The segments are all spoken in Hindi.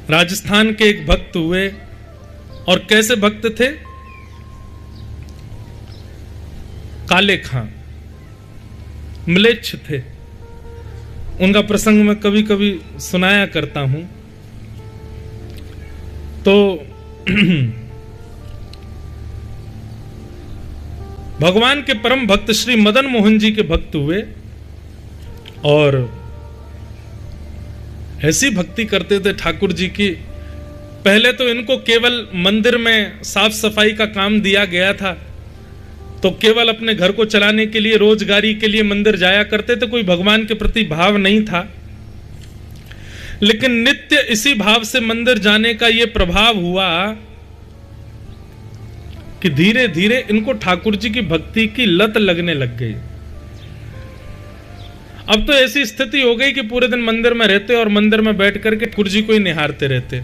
राजस्थान के एक भक्त हुए, और कैसे भक्त थे? काले खां, म्लेच्छ थे। उनका प्रसंग मैं कभी कभी सुनाया करता हूं। तो भगवान के परम भक्त श्री मदन मोहन जी के भक्त हुए, और ऐसी भक्ति करते थे ठाकुर जी की। पहले तो इनको केवल मंदिर में साफ सफाई का काम दिया गया था, तो केवल अपने घर को चलाने के लिए, रोजगारी के लिए मंदिर जाया करते थे, कोई भगवान के प्रति भाव नहीं था। लेकिन नित्य इसी भाव से मंदिर जाने का यह प्रभाव हुआ कि धीरे धीरे इनको ठाकुर जी की भक्ति की लत लगने लग गई। अब तो ऐसी स्थिति हो गई कि पूरे दिन मंदिर में रहते और मंदिर में बैठ करके ठाकुर जी को ही निहारते रहते।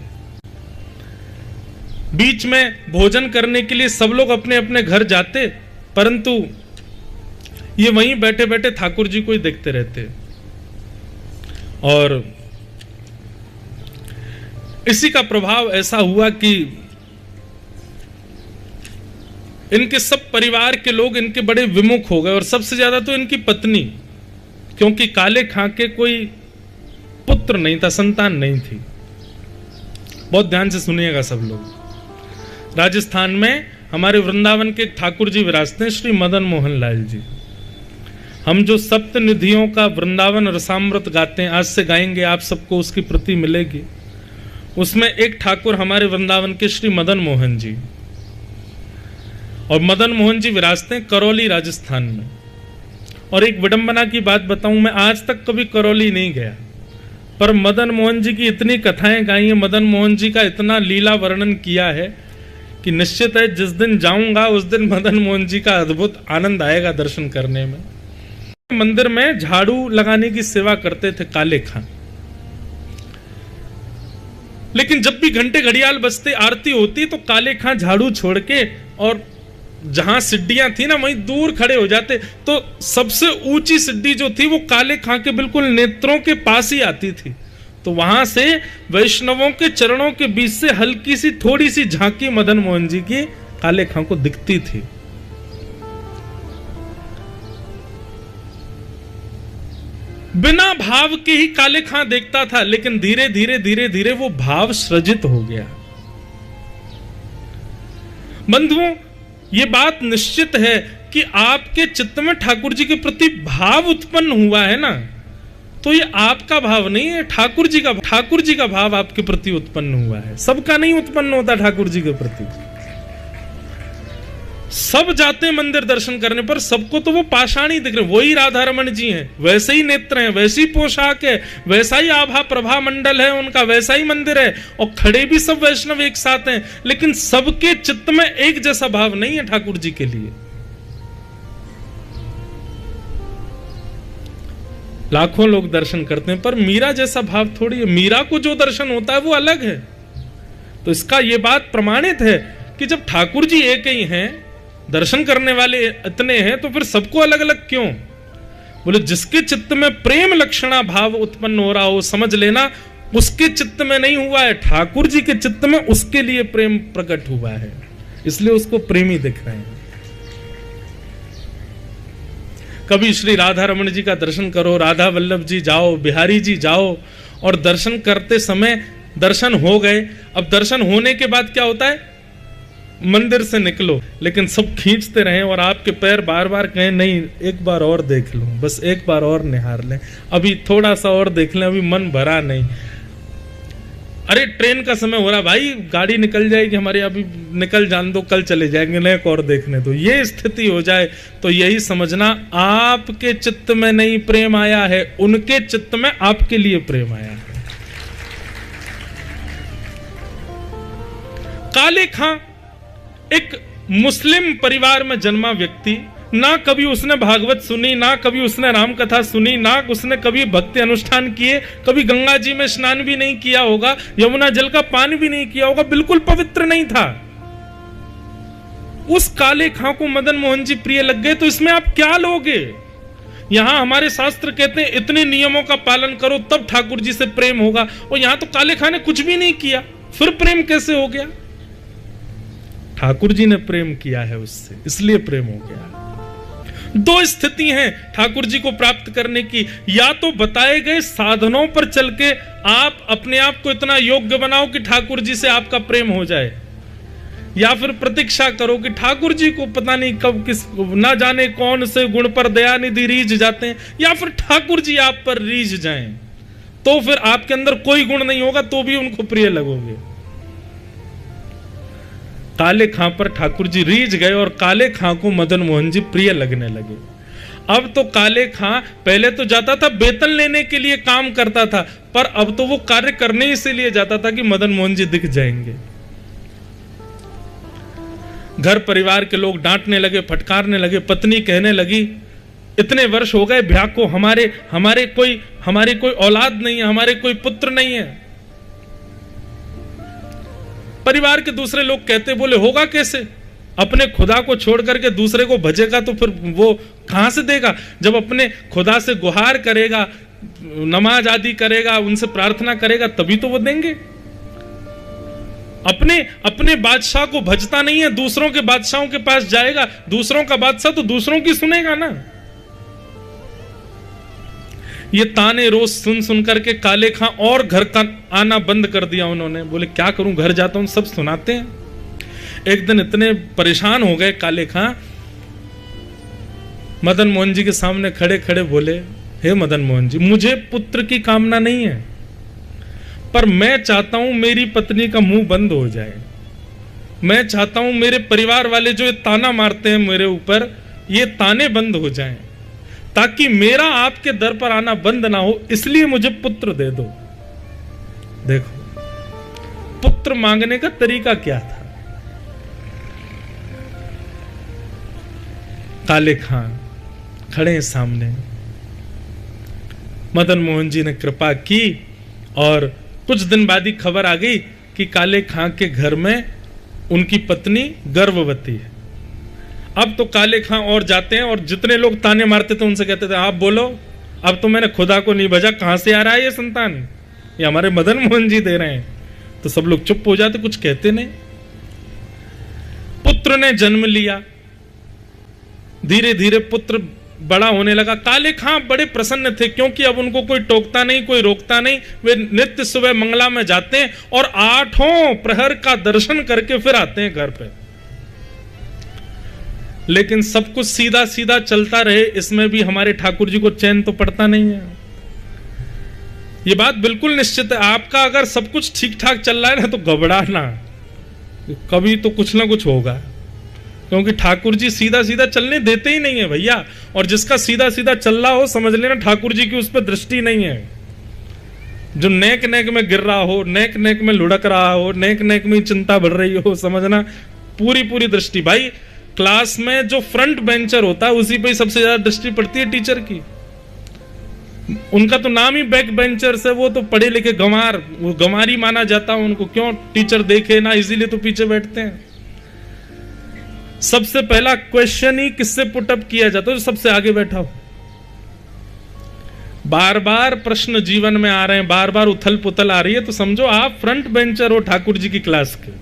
बीच में भोजन करने के लिए सब लोग अपने अपने घर जाते, परंतु ये वहीं बैठे बैठे ठाकुर जी को ही देखते रहते। और इसी का प्रभाव ऐसा हुआ कि इनके सब परिवार के लोग इनके बड़े विमुख हो गए, और सबसे ज्यादा तो इनकी पत्नी, क्योंकि काले खां के कोई पुत्र नहीं था, संतान नहीं थी। बहुत ध्यान से सुनिएगा सब लोग। राजस्थान में हमारे वृंदावन के ठाकुर जी विराजते हैं, श्री मदन मोहन लाल जी। हम जो सप्त निधियों का वृंदावन रसामृत गाते हैं, आज से गाएंगे, आप सबको उसकी प्रति मिलेगी। उसमें एक ठाकुर हमारे वृंदावन के श्री मदन मोहन जी, और मदन मोहन जी विराजते हैं करौली राजस्थान में। और एक विडंबना की बात बताऊं, मैं आज तक कभी करौली नहीं गया, पर मदन मोहन जी की इतनी कथाएं गाई हैं, मदन मोहन जी का इतना लीला वर्णन किया है कि निश्चित है जिस दिन जाऊंगा उस दिन मदन मोहन जी का अद्भुत आनंद आएगा दर्शन करने में। मंदिर में झाड़ू लगाने की सेवा करते थे काले खां। लेकिन जब भी घंटे घड़ियाल बजते, आरती होती, तो काले खां झाड़ू छोड़ के और जहां सिड्डियां थी ना, वहीं दूर खड़े हो जाते। तो सबसे ऊंची सिड्डी जो थी वो काले खां के बिल्कुल नेत्रों के पास ही आती थी। तो वहां से वैष्णवों के चरणों के बीच से हल्की सी थोड़ी सी झांकी मदन मोहन जी की काले खां को दिखती थी। बिना भाव के ही काले खां देखता था, लेकिन धीरे धीरे धीरे धीरे वो भाव सृजित हो गया। बंधुओं, ये बात निश्चित है कि आपके चित्त में ठाकुर जी के प्रति भाव उत्पन्न हुआ है ना, तो ये आपका भाव नहीं है, ठाकुर जी का भाव आपके प्रति उत्पन्न हुआ है। सबका नहीं उत्पन्न होता ठाकुर जी के प्रति। सब जाते हैं मंदिर दर्शन करने पर, सबको तो वो पाषाण ही दिख रहे, वही राधा रमण जी हैं, वैसे ही नेत्र हैं, वैसी पोशाक है, वैसा ही आभा प्रभा मंडल है उनका, वैसा ही मंदिर है, और खड़े भी सब वैष्णव एक साथ हैं, लेकिन सबके चित्त में एक जैसा भाव नहीं है ठाकुर जी के लिए। लाखों लोग दर्शन करते हैं, पर मीरा जैसा भाव थोड़ी है। मीरा को जो दर्शन होता है वो अलग है। तो इसका ये बात प्रमाणित है कि जब ठाकुर जी एक ही हैं, दर्शन करने वाले इतने हैं, तो फिर सबको अलग अलग क्यों? बोले जिसके चित्त में प्रेम लक्षणा भाव उत्पन्न हो रहा हो, समझ लेना उसके चित्त में नहीं हुआ है, ठाकुर जी के चित्त में उसके लिए प्रेम प्रकट हुआ है, इसलिए उसको प्रेमी दिख रहे हैं। कभी श्री राधा रमण जी का दर्शन करो, राधा वल्लभ जी जाओ, बिहारी जी जाओ, और दर्शन करते समय दर्शन हो गए। अब दर्शन होने के बाद क्या होता है? मंदिर से निकलो, लेकिन सब खींचते रहे और आपके पैर बार बार कहें नहीं एक बार और देख लो, बस एक बार और निहार लें, अभी थोड़ा सा और देख लें, अभी मन भरा नहीं। अरे ट्रेन का समय हो रहा भाई, गाड़ी निकल जाएगी हमारी, अभी निकल जान दो, कल चले जाएंगे, नहीं एक और देखने दो। ये स्थिति हो जाए तो यही समझना आपके चित्त में नहीं प्रेम आया है, उनके चित्त में आपके लिए प्रेम आया है। काले खां एक मुस्लिम परिवार में जन्मा व्यक्ति, ना कभी उसने भागवत सुनी, ना कभी उसने राम कथा सुनी, ना उसने कभी भक्ति अनुष्ठान किए, कभी गंगा जी में स्नान भी नहीं किया होगा, यमुना जल का पान भी नहीं किया होगा, बिल्कुल पवित्र नहीं था। उस काले खां को मदन मोहन जी प्रिय लग गए, तो इसमें आप क्या लोगे? यहां हमारे शास्त्र कहते हैं इतने नियमों का पालन करो तब ठाकुर जी से प्रेम होगा, और यहां तो काले खां ने कुछ भी नहीं किया, फिर प्रेम कैसे हो गया? ठाकुर जी ने प्रेम किया है उससे, इसलिए प्रेम हो गया। दो स्थिति हैं ठाकुर जी को प्राप्त करने की, या तो बताए गए साधनों पर चल के आप अपने आप को इतना योग्य बनाओ कि ठाकुर जी से आपका प्रेम हो जाए, या फिर प्रतीक्षा करो कि ठाकुर जी को पता नहीं कब किस ना जाने कौन से गुण पर दयानिधि रीझ जाते हैं, या फिर ठाकुर जी आप पर रीझ जाएं, तो फिर आपके अंदर कोई गुण नहीं होगा तो भी उनको प्रिय लगोगे। काले खां पर ठाकुर जी रीझ गए और काले खां को मदन मोहन जी प्रिय लगने लगे। अब तो काले खां पहले तो जाता था वेतन लेने के लिए काम करता था, पर अब तो वो कार्य करने इसीलिए जाता था कि मदन मोहन जी दिख जाएंगे। घर परिवार के लोग डांटने लगे, फटकारने लगे, पत्नी कहने लगी इतने वर्ष हो गए ब्याह को, हमारी कोई औलाद नहीं है, हमारे कोई पुत्र नहीं है। परिवार के दूसरे लोग कहते बोले होगा कैसे, अपने खुदा को छोड़ करके दूसरे को भजेगा तो फिर वो कहां से देगा? जब अपने खुदा से गुहार करेगा, नमाज आदि करेगा, उनसे प्रार्थना करेगा तभी तो वो देंगे। अपने बादशाह को भजता नहीं है, दूसरों के बादशाहों के पास जाएगा, दूसरों का बादशाह तो दूसरों की सुनेगा ना। ये ताने रोज सुन सुन करके काले खां और घर का आना बंद कर दिया उन्होंने। बोले क्या करूं, घर जाता हूं सब सुनाते हैं। एक दिन इतने परेशान हो गए काले खां, मदन मोहन जी के सामने खड़े खड़े बोले, हे मदन मोहन जी, मुझे पुत्र की कामना नहीं है, पर मैं चाहता हूं मेरी पत्नी का मुंह बंद हो जाए। मैं चाहता हूं मेरे परिवार वाले जो ये ताना मारते हैं मेरे ऊपर, ये ताने बंद हो जाएं, ताकि मेरा आपके दर पर आना बंद ना हो, इसलिए मुझे पुत्र दे दो। देखो पुत्र मांगने का तरीका क्या था। काले खां खड़े हैं सामने, मदन मोहन जी ने कृपा की और कुछ दिन बाद ही खबर आ गई कि काले खां के घर में उनकी पत्नी गर्भवती है। अब तो काले खां और जाते हैं और जितने लोग ताने मारते थे उनसे कहते थे आप बोलो, अब तो मैंने खुदा को नहीं भजा, कहां से आ रहा है ये संतान, ये हमारे मदन मोहन जी दे रहे हैं। तो सब लोग चुप हो जाते, कुछ कहते नहीं। पुत्र ने जन्म लिया, धीरे धीरे पुत्र बड़ा होने लगा। काले खां बड़े प्रसन्न थे क्योंकि अब उनको कोई टोकता नहीं, कोई रोकता नहीं। वे नित्य सुबह मंगला में जाते हैं और 8 प्रहर का दर्शन करके फिर आते हैं घर पे। लेकिन सब कुछ सीधा सीधा चलता रहे, इसमें भी हमारे ठाकुर जी को चैन तो पड़ता नहीं है। ये बात बिल्कुल निश्चित है, आपका अगर सब कुछ ठीक ठाक चल रहा है ना तो घबराना, कभी तो कुछ ना कुछ होगा, क्योंकि ठाकुर जी सीधा सीधा चलने देते ही नहीं है भैया। और जिसका सीधा सीधा चल रहा हो समझ लेना ठाकुर जी की उस पर दृष्टि नहीं है। जो नेक नेक में गिर रहा हो, नेक नेक में लुढ़क रहा हो, नेक नेक में चिंता बढ़ रही हो, समझना पूरी पूरी दृष्टि। भाई क्लास में जो फ्रंट बेंचर होता है उसी पे ही सबसे ज्यादा दृष्टि पड़ती है टीचर की। उनका तो नाम ही बैक बेंचर्स है, वो तो पढ़े लिखे गंवार, वो गंवारी माना जाता है उनको। क्यों? टीचर देखे ना, इसीलिए तो पीछे बैठते हैं। सबसे पहला क्वेश्चन ही किससे पुटअप किया जाता है? जो सबसे आगे बैठा हो। बार बार प्रश्न जीवन में आ रहे हैं, बार बार उथल पुथल आ रही है, तो समझो आप फ्रंट बेंचर हो ठाकुर जी की क्लास के।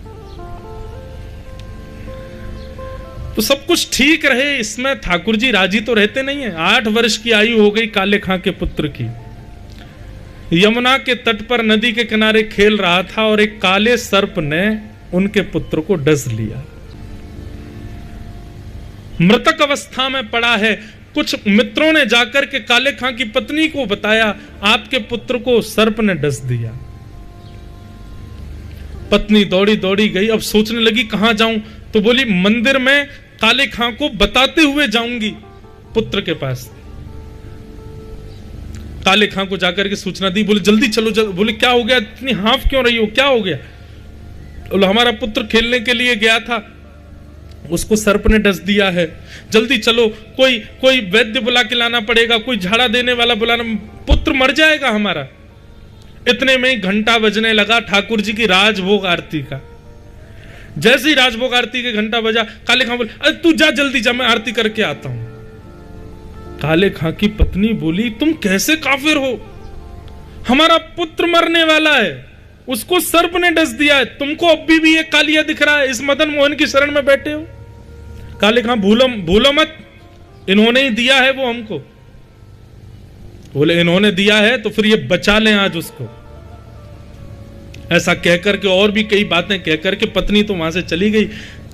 तो सब कुछ ठीक रहे, इसमें ठाकुर जी राजी तो रहते नहीं है। 8 वर्ष की आयु हो गई काले खां के पुत्र की। यमुना के तट पर नदी के किनारे खेल रहा था और एक काले सर्प ने उनके पुत्र को डस लिया। मृतक अवस्था में पड़ा है। कुछ मित्रों ने जाकर के काले खां की पत्नी को बताया, आपके पुत्र को सर्प ने डस दिया। पत्नी दौड़ी दौड़ी गई, अब सोचने लगी कहां जाऊं, तो बोली मंदिर में काले खां को बताते हुए जाऊंगी पुत्र के पास। काले खां को जाकर के सूचना दी, बोले जल्दी चलो। बोले क्या हो गया, इतनी हाफ क्यों रही हो, क्या हो गया? बोले हमारा पुत्र खेलने के लिए गया था, उसको सर्प ने डस दिया है, जल्दी चलो, कोई वैद्य बुला के लाना पड़ेगा, कोई झाड़ा देने वाला बुलाना, पुत्र मर जाएगा हमारा। इतने में ही घंटा बजने लगा ठाकुर जी की राजभोग आरती का। जैसे ही राजभोग आरती के घंटा बजा, काले खां बोले अरे तू जा, जल्दी जा, मैं आरती करके आता हूं। काले खां की पत्नी बोली, तुम कैसे काफिर हो? हमारा पुत्र मरने वाला है, उसको सर्प ने डस दिया है, तुमको अभी भी ये कालिया दिख रहा है, इस मदन मोहन की शरण में बैठे हो। काले खां, भूलो मत, इन्होंने ही दिया है वो हमको। बोले इन्होंने दिया है तो फिर ये बचा लें आज उसको। ऐसा कहकर के और भी कई बातें कहकर के पत्नी तो वहां से चली गई।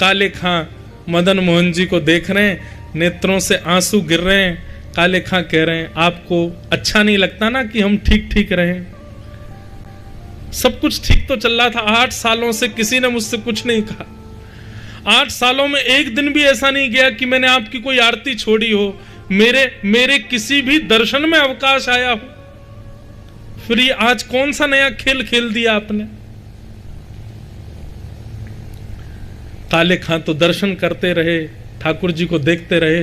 काले खां मदन मोहन जी को देख रहे हैं, नेत्रों से आंसू गिर रहे हैं। काले खां कह रहे हैं, आपको अच्छा नहीं लगता ना कि हम ठीक ठीक रहें? सब कुछ ठीक तो चल रहा था, 8 सालों से किसी ने मुझसे कुछ नहीं कहा। 8 सालों में एक दिन भी ऐसा नहीं गया कि मैंने आपकी कोई आरती छोड़ी हो, मेरे किसी भी दर्शन में अवकाश आया हो। फिर ये आज कौन सा नया खेल खेल दिया आपने? काले खां तो दर्शन करते रहे, ठाकुर जी को देखते रहे।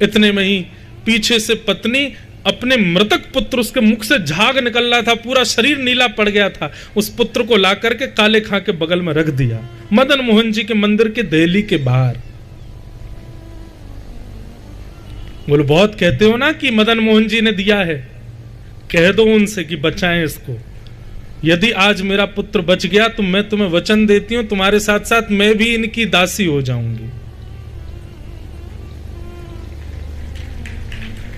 इतने में ही पीछे से पत्नी, अपने मृतक पुत्र, उसके मुख से झाग निकल रहा था, पूरा शरीर नीला पड़ गया था, उस पुत्र को ला करके काले खां के बगल में रख दिया, मदन मोहन जी के मंदिर के देहली के बाहर। बोले बहुत कहते हो ना कि मदन मोहन जी ने दिया है, कह दो उनसे कि बचाएं इसको। यदि आज मेरा पुत्र बच गया तो मैं तुम्हें वचन देती हूं, तुम्हारे साथ साथ मैं भी इनकी दासी हो जाऊंगी।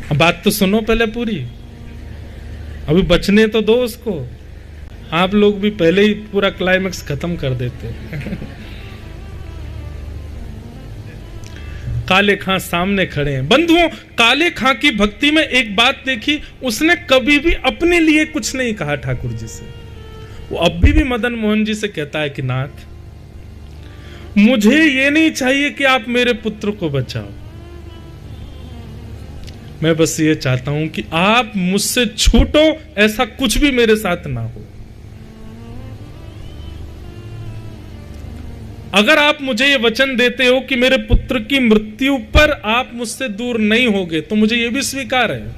अब बात तो सुनो पहले पूरी, अभी बचने तो दो उसको। आप लोग भी पहले ही पूरा क्लाइमेक्स खत्म कर देते। काले खां सामने खड़े हैं। बंधुओं, काले खां की भक्ति में एक बात देखी, उसने कभी भी अपने लिए कुछ नहीं कहा ठाकुर जी से। वो अभी भी मदन मोहन जी से कहता है कि नाथ, मुझे ये नहीं चाहिए कि आप मेरे पुत्र को बचाओ, मैं बस ये चाहता हूं कि आप मुझसे छूटो, ऐसा कुछ भी मेरे साथ ना हो। अगर आप मुझे ये वचन देते हो कि मेरे पुत्र की मृत्यु पर आप मुझसे दूर नहीं होगे तो मुझे ये भी स्वीकार है,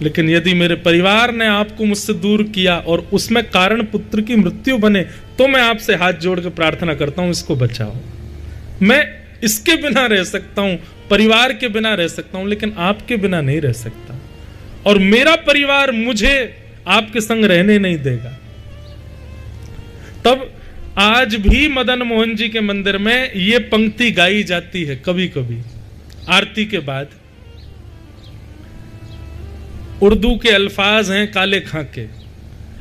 लेकिन यदि मेरे परिवार ने आपको मुझसे दूर किया और उसमें कारण पुत्र की मृत्यु बने तो मैं आपसे हाथ जोड़ के प्रार्थना करता हूं, इसको बचाओ। मैं इसके बिना रह सकता हूं, परिवार के बिना रह सकता हूं, लेकिन आपके बिना नहीं रह सकता, और मेरा परिवार मुझे आपके संग रहने नहीं देगा। तब आज भी मदन मोहन जी के मंदिर में ये पंक्ति गाई जाती है कभी कभी आरती के बाद। उर्दू के अल्फाज हैं काले खां के।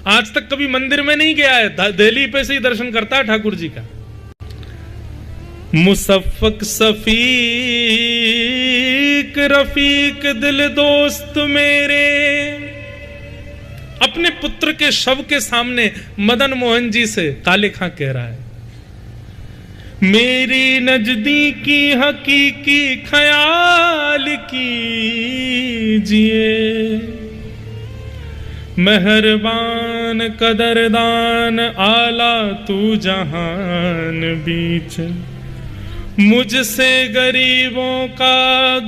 आज तक कभी मंदिर में नहीं गया है, दिल्ली पे से ही दर्शन करता है ठाकुर जी का। मुसफ़्फ़क़ सफ़ीक रफ़ीक दिल दोस्त मेरे, अपने पुत्र के शव के सामने मदन मोहन जी से काले खां कह रहा है, मेरी नजदीकी हकीकी ख्याल कीजिए, मेहरबान कदरदान आला तू जहान बीच, मुझसे गरीबों का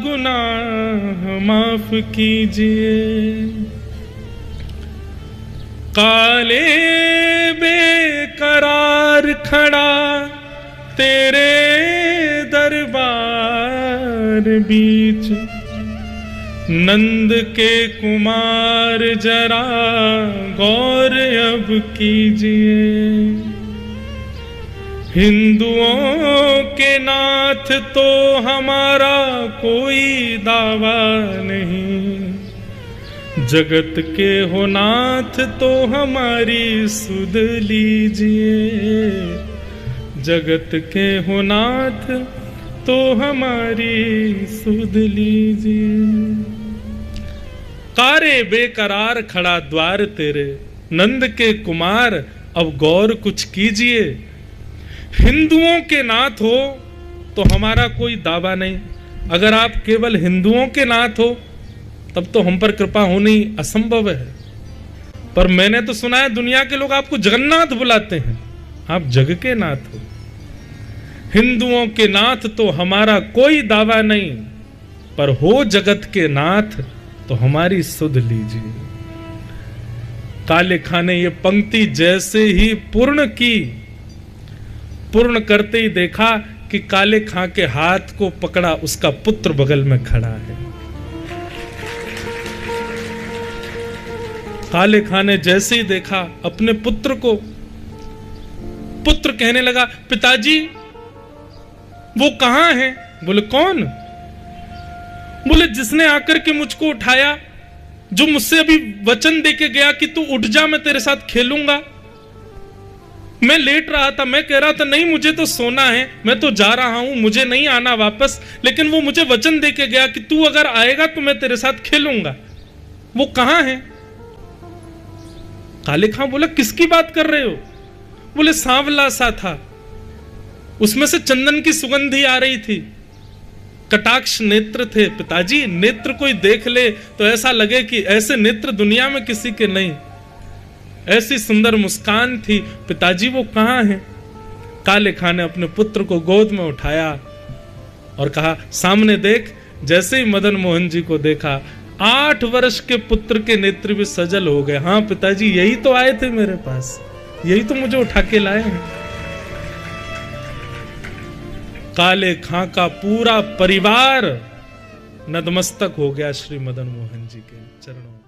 गुनाह माफ कीजिए। काले बेकरार खड़ा तेरे दरबार बीच, नंद के कुमार जरा गौर अब कीजिए। हिंदुओं के नाथ तो हमारा कोई दावा नहीं, जगत के हो नाथ तो हमारी सुध लीजिए, जगत के हो नाथ तो हमारी सुध लीजिए। कारे बेकरार खड़ा द्वार तेरे, नंद के कुमार अब गौर कुछ कीजिए। हिंदुओं के नाथ हो तो हमारा कोई दावा नहीं, अगर आप केवल हिंदुओं के नाथ हो तब तो हम पर कृपा होनी असंभव है। पर मैंने तो सुना है दुनिया के लोग आपको जगन्नाथ बुलाते हैं, आप जग के नाथ हो। हिंदुओं के नाथ तो हमारा कोई दावा नहीं, पर हो जगत के नाथ तो हमारी सुध लीजिए। काले खां ने ये पंक्ति जैसे ही पूर्ण की, पूर्ण करते ही देखा कि काले खां के हाथ को पकड़ा उसका पुत्र बगल में खड़ा है। काले खां ने जैसे ही देखा अपने पुत्र को, पुत्र कहने लगा, पिताजी वो कहां है? बोले कौन? बोले जिसने आकर के मुझको उठाया, जो मुझसे अभी वचन देके गया कि तू उठ जा, मैं तेरे साथ खेलूंगा। मैं लेट रहा था, मैं कह रहा था नहीं मुझे तो सोना है, मैं तो जा रहा हूं, मुझे नहीं आना वापस, लेकिन वो मुझे वचन देके गया कि तू अगर आएगा तो मैं तेरे साथ खेलूंगा। वो कहां है? काले खां बोला, किसकी बात कर रहे हो? बोले सांवला सा था, उसमें से चंदन की सुगंधी आ रही थी, कटाक्ष नेत्र थे। पिताजी नेत्र कोई देख ले तो ऐसा लगे कि ऐसे नेत्र दुनिया में किसी के नहीं, ऐसी सुंदर मुस्कान थी। पिताजी वो कहां है? काले खां ने अपने पुत्र को गोद में उठाया और कहा, सामने देख। जैसे ही मदन मोहन जी को देखा, 8 वर्ष के पुत्र के नेत्र भी सजल हो गए। हाँ पिताजी यही तो आए थे मेरे पास, यही तो मुझे उठा के लाए हैं। काले खां का पूरा परिवार नतमस्तक हो गया श्री मदन मोहन जी के चरणों में।